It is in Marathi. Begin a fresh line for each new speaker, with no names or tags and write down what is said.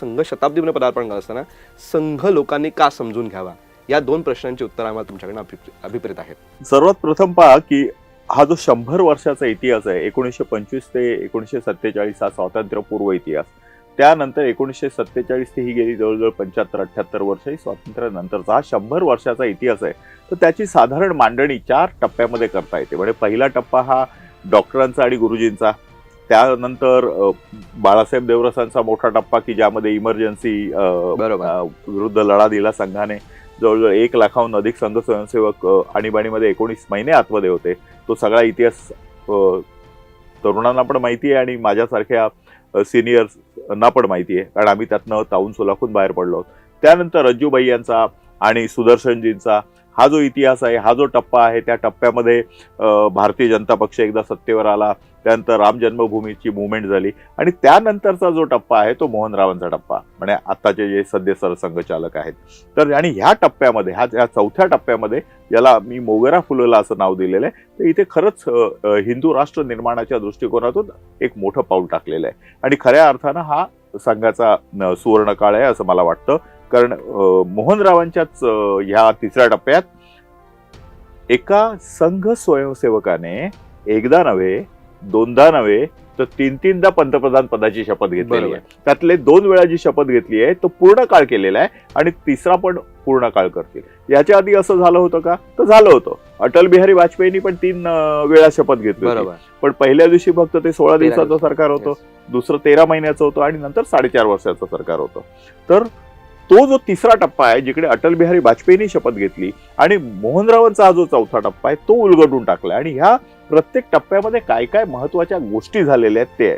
संघ शताब्दीमध्ये पदार्पण करत असताना संघ लोकांनी का समजून घ्यावा, या 2 प्रश्नांची उत्तर आम्हाला तुमच्याकडनं अभिप्रेत आहेत.
सर्वात प्रथम पहा की हा जो 100 वर्षाचा इतिहास आहे, 1925 ते 1947 हा स्वातंत्र्यपूर्व इतिहास, त्यानंतर 1947 ते ही गेली जवळजवळ 75-78 वर्ष ही स्वातंत्र्यानंतरचा हा 100 वर्षाचा इतिहास आहे. तर त्याची साधारण मांडणी 4 टप्प्यामध्ये करता येते. म्हणजे पहिला टप्पा हा डॉक्टरांचा आणि गुरुजींचा, त्यानंतर बाळासाहेब देवरसांचा मोठा टप्पा की ज्यामध्ये इमर्जन्सी विरुद्ध लढा दिला संघाने. जवळजवळ 1 लाखाहून अधिक संघ स्वयंसेवक आणीबाणीमध्ये 19 महिने आतमध्ये होते. तो सगळा इतिहास तरुणांना पण माहिती आहे आणि माझ्यासारख्या सिनियर्सना पण माहिती आहे, कारण आम्ही त्यातनं तावून सुलाखून बाहेर पडलो आहोत. त्यानंतर रज्जूबाई यांचा आणि सुदर्शनजींचा हा जो इतिहास आहे, हा जो टप्पा आहे, त्या टप्प्यामध्ये भारतीय जनता पक्ष एकदा सत्तेवर आला, त्यानंतर राम जन्मभूमीची मुवमेंट झाली आणि त्यानंतरचा जो टप्पा आहे तो मोहनरावांचा टप्पा, म्हणजे आताचे जे सध्या सरसंघचालक आहेत. तर आणि ह्या टप्प्यामध्ये ह्या चौथ्या टप्प्यामध्ये, ज्याला मी मोगरा फुलला असं नाव दिलेलं आहे, तर इथे खरंच हिंदू राष्ट्र निर्माणाच्या दृष्टिकोनातून एक मोठं पाऊल टाकलेलं आहे आणि खऱ्या अर्थानं हा संघाचा सुवर्णकाळ आहे असं मला वाटतं. कारण मोहनरावांच्याच ह्या 3ऱ्या टप्प्यात एका संघ स्वयंसेवकाने एकदा नव्हे, 2दा नव्हे, तर 3-3दा पंतप्रधान पदाची शपथ घेतलेली आहे. त्यातले 2 वेळा जी शपथ घेतली आहे तो पूर्ण काळ केलेला आहे आणि 3रा पण पूर्ण काळ करतील. याच्या आधी असं झालं होतं का? तर झालं होतं. अटल बिहारी वाजपेयींनी पण 3 वेळा शपथ घेतली होती. पण पहिल्या दिवशी फक्त ते 16 दिवसाचं सरकार होतं, दुसरं 13 महिन्याचं होतं आणि नंतर 4.5 वर्षाचं सरकार होतं. तर तो जो 3रा टप्पा आहे, जिकडे अटल बिहारी वाजपेयींनी शपथ घेतली आणि मोहनरावांचा हा जो 4था टप्पा आहे तो उलगडून टाकला आणि ह्या प्रत्येक टप्प्यामध्ये काय काय महत्वाच्या गोष्टी झालेल्या आहेत ते आहे.